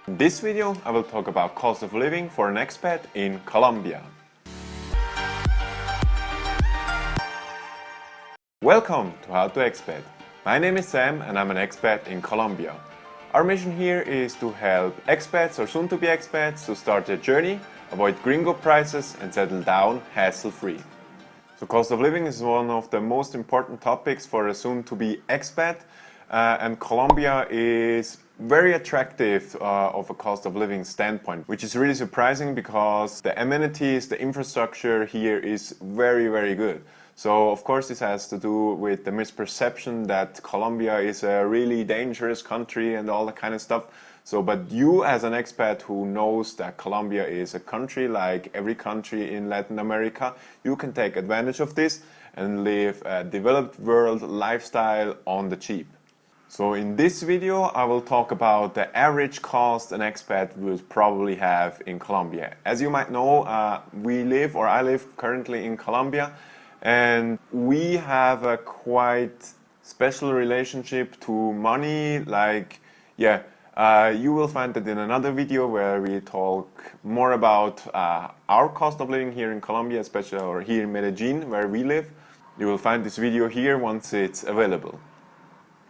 In this video, I will talk about cost of living for an expat in Colombia. Welcome to How to Expat. My name is Sam and I'm an expat in Colombia. Our mission here is to help expats or soon-to-be expats to start their journey, avoid gringo prices and settle down hassle-free. So cost of living is one of the most important topics for a soon-to-be expat, and Colombia is very attractive of a cost of living standpoint, which is really surprising because the amenities, the infrastructure here is very good. So of course this has to do with the misperception that Colombia is a really dangerous country and all that kind of stuff. So, but you as an expat who knows that Colombia is a country like every country in Latin America, you can take advantage of this and live a developed world lifestyle on the cheap. So in this video I will talk about the average cost an expat would probably have in Colombia. As you might know, I live currently in Colombia, and we have a quite special relationship to money. You will find that in another video where we talk more about our cost of living here in Colombia, especially or here in Medellin where we live. You will find this video here once it's available.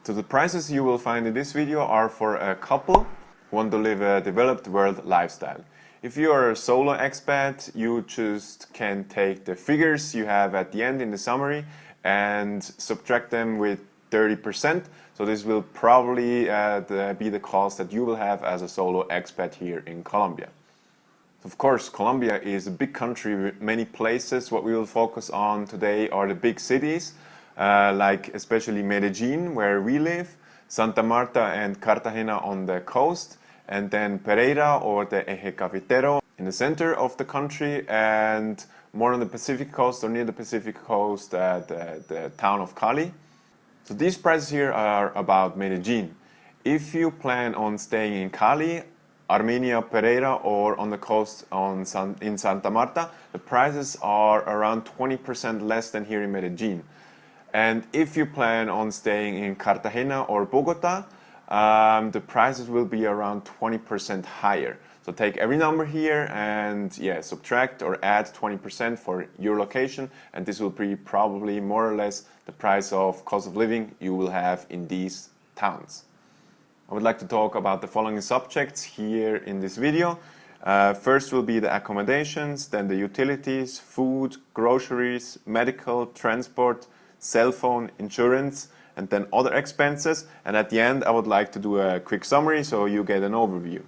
So the prices you will find in this video are for a couple who want to live a developed world lifestyle. If you are a solo expat, you just can take the figures you have at the end in the summary and subtract them with 30%. So this will probably be the cost that you will have as a solo expat here in Colombia. Of course, Colombia is a big country with many places. What we will focus on today are the big cities. Like especially Medellin, where we live, Santa Marta and Cartagena on the coast, and then Pereira or the Eje Cafetero in the center of the country, and more on the Pacific coast or near the Pacific coast, the town of Cali. So these prices here are about Medellin. If you plan on staying in Cali, Armenia, Pereira, or on the coast in Santa Marta, the prices are around 20% less than here in Medellin. And if you plan on staying in Cartagena or Bogota, the prices will be around 20% higher. So take every number here and subtract or add 20% for your location, and this will be probably more or less the price of cost of living you will have in these towns. I would like to talk about the following subjects here in this video. First will be the accommodations, then the utilities, food, groceries, medical, transport, cell phone, insurance, and then other expenses. And at the end I would like to do a quick summary so you get an overview.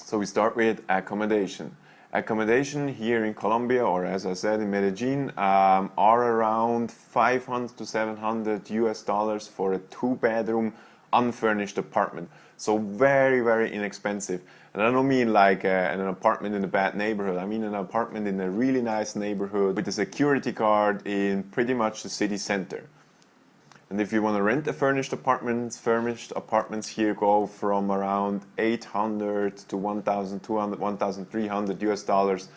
So we start with accommodation. Accommodation here in Colombia, or as I said in Medellin, are around $500 to $700 for a 2-bedroom unfurnished apartment. So very inexpensive. And I don't mean like an apartment in a bad neighborhood. I mean an apartment in a really nice neighborhood with a security guard in pretty much the city center. And if you want to rent a furnished apartments here go from around $800 to $1,200, $1,300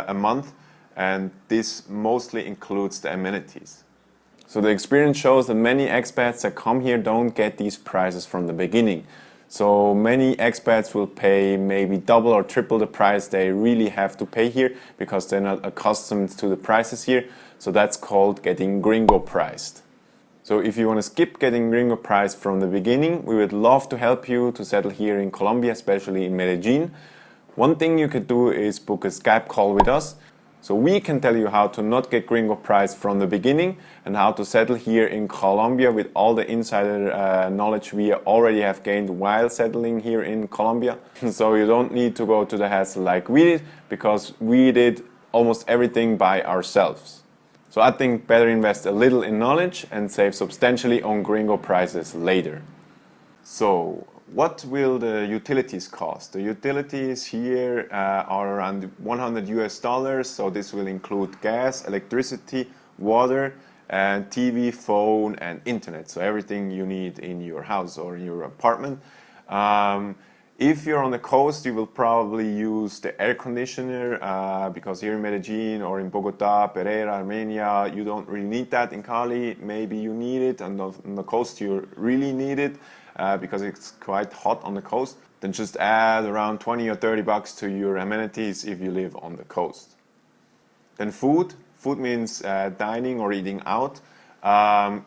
a month, and this mostly includes the amenities. So the experience shows that many expats that come here don't get these prices from the beginning. So many expats will pay maybe double or triple the price they really have to pay here because they're not accustomed to the prices here. So that's called getting gringo priced. So if you want to skip getting gringo priced from the beginning, we would love to help you to settle here in Colombia, especially in Medellin. One thing you could do is book a Skype call with us. So we can tell you how to not get gringo price from the beginning and how to settle here in Colombia with all the insider knowledge we already have gained while settling here in Colombia. So you don't need to go to the hassle like we did, because we did almost everything by ourselves. So I think better invest a little in knowledge and save substantially on gringo prices later. So what will the utilities cost? The utilities here are around $100, so this will include gas, electricity, water, and TV, phone, and internet. So everything you need in your house or in your apartment. If you're on the coast, you will probably use the air conditioner because here in Medellin or in Bogota, Pereira, Armenia, you don't really need that. In Cali, maybe you need it, and on the coast you really need it because it's quite hot on the coast. Then just add around 20 or 30 bucks to your amenities if you live on the coast. Then food. Food means dining or eating out.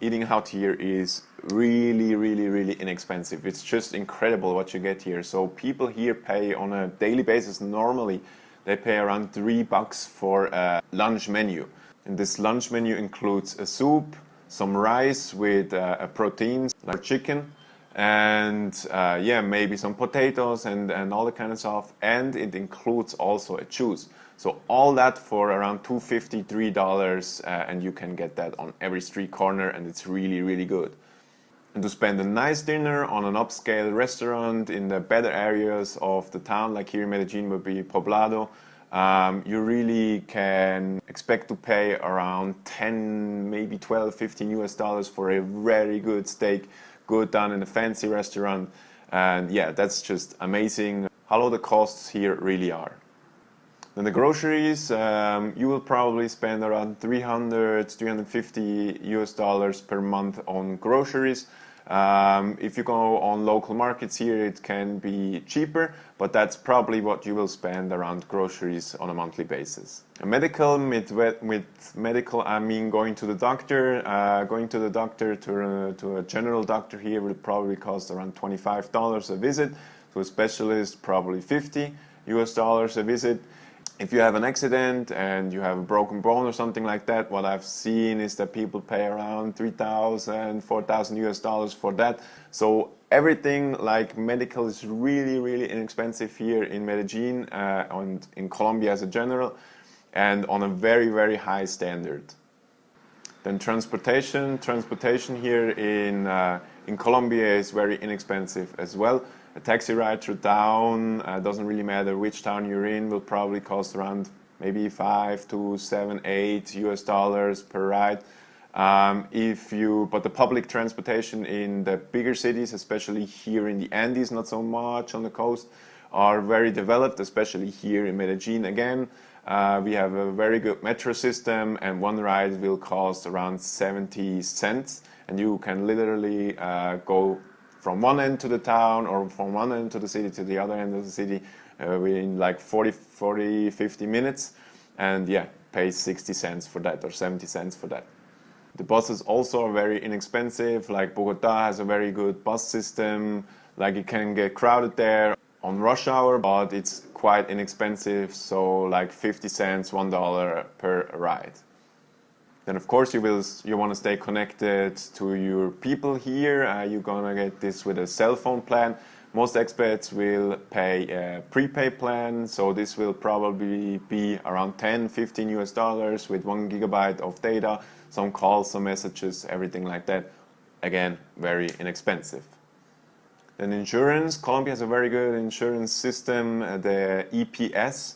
Eating out here is really inexpensive. It's just incredible what you get here. So people here pay on a daily basis, normally they pay around $3 for a lunch menu. And this lunch menu includes a soup, some rice with proteins like chicken, and yeah, maybe some potatoes and all that kind of stuff. And it includes also a juice. So all that for around $2.50, $3, and you can get that on every street corner, and it's really good. And to spend a nice dinner on an upscale restaurant in the better areas of the town, like here in Medellin would be Poblado, you really can expect to pay around 10, maybe 12, 15 US dollars for a very good steak, good done in a fancy restaurant. And yeah, that's just amazing how low the costs here really are. Then the groceries, you will probably spend around 300, 350 US dollars per month on groceries. If you go on local markets here, it can be cheaper, but that's probably what you will spend around groceries on a monthly basis. With medical, I mean going to the doctor. Going to the doctor, to a general doctor here will probably cost around $25 a visit. To a specialist, probably 50 US dollars a visit. If you have an accident and you have a broken bone or something like that, what I've seen is that people pay around 3,000, 4,000 US dollars for that. So everything like medical is really inexpensive here in Medellin and in Colombia as a general, and on a very high standard. Then transportation here in Colombia is very inexpensive as well. A taxi ride through town, doesn't really matter which town you're in, will probably cost around maybe 5 to 7, 8 US dollars per ride. But the public transportation in the bigger cities, especially here in the Andes, not so much on the coast, are very developed, especially here in Medellin again. We have a very good metro system, and one ride will cost around 70 cents, and you can literally go from one end to the town or from one end to the city to the other end of the city within like 50 minutes, and yeah, pay 60 cents for that or 70 cents for that. The buses also are very inexpensive. Like Bogota has a very good bus system. Like it can get crowded there on rush hour, but it's quite inexpensive, so like 50 cents, $1 per ride. Then of course you want to stay connected to your people here. You're gonna get this with a cell phone plan. Most expats will pay a prepaid plan, so this will probably be around 10, 15 US dollars with 1 gigabyte of data, some calls, some messages, everything like that. Again, very inexpensive. Then insurance. Colombia has a very good insurance system, the EPS,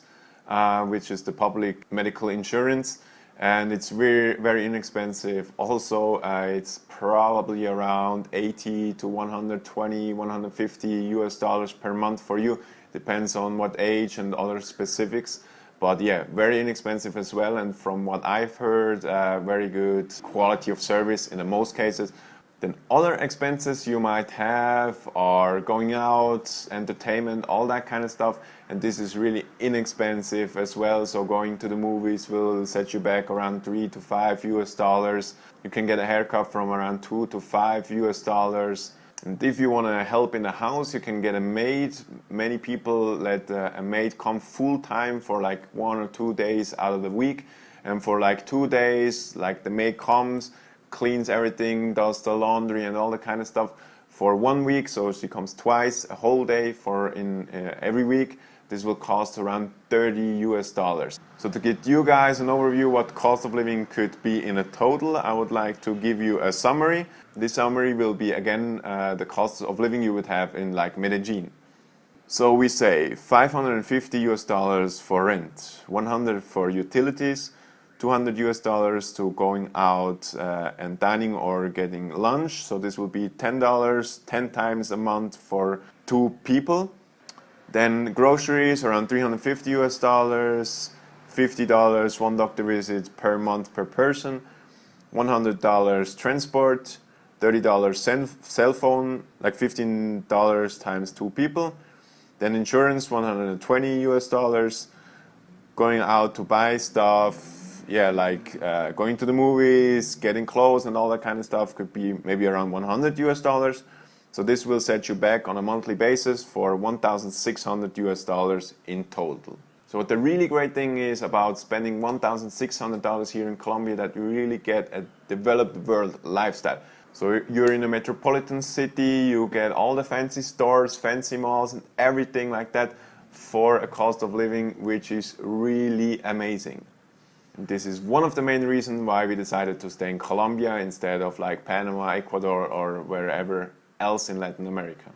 which is the public medical insurance. And it's very inexpensive. Also, it's probably around 80 to 120, 150 US dollars per month for you. Depends on what age and other specifics. But yeah, very inexpensive as well. And from what I've heard, very good quality of service in the most cases. Then other expenses you might have are going out, entertainment, all that kind of stuff. And this is really inexpensive as well. So going to the movies will set you back around 3 to 5 US dollars. You can get a haircut from around 2 to 5 US dollars. And if you want to help in the house, you can get a maid. Many people let a maid come full time for like 1 or 2 days out of the week. And for like 2 days, like the maid comes, cleans everything, does the laundry and all that kind of stuff for 1 week. So she comes twice, a whole day for every week. This will cost around 30 US dollars. So to give you guys an overview what cost of living could be in a total, I would like to give you a summary. This summary will be again the cost of living you would have in like Medellin. So we say 550 US dollars for rent, 100 for utilities, 200 US dollars to going out and dining or getting lunch. So this will be $10, 10 times a month for 2 people. Then groceries around 350 US dollars, $50 one doctor visit per month per person, $100 transport, $30 cell phone, like $15 times 2 people. Then insurance, 120 US dollars. Going out to buy stuff, yeah, like going to the movies, getting clothes and all that kind of stuff could be maybe around 100 US dollars. So this will set you back on a monthly basis for 1,600 US dollars in total. So what the really great thing is about spending $1,600 here in Colombia, that you really get a developed world lifestyle. So you're in a metropolitan city, you get all the fancy stores, fancy malls and everything like that for a cost of living which is really amazing. This is one of the main reasons why we decided to stay in Colombia instead of like Panama, Ecuador or wherever else in Latin America.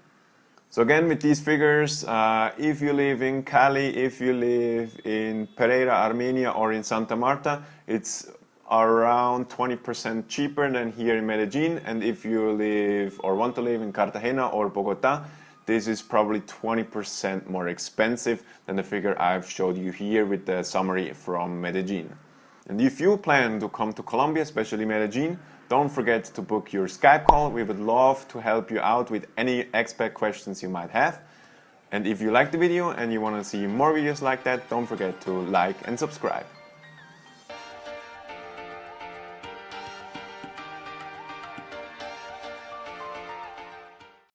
So again, with these figures, if you live in Cali, if you live in Pereira, Armenia or in Santa Marta, it's around 20% cheaper than here in Medellin. And if you live or want to live in Cartagena or Bogota, this is probably 20% more expensive than the figure I've showed you here with the summary from Medellin. And if you plan to come to Colombia, especially Medellin, don't forget to book your Skype call. We would love to help you out with any expat questions you might have. And if you like the video and you want to see more videos like that, don't forget to like and subscribe.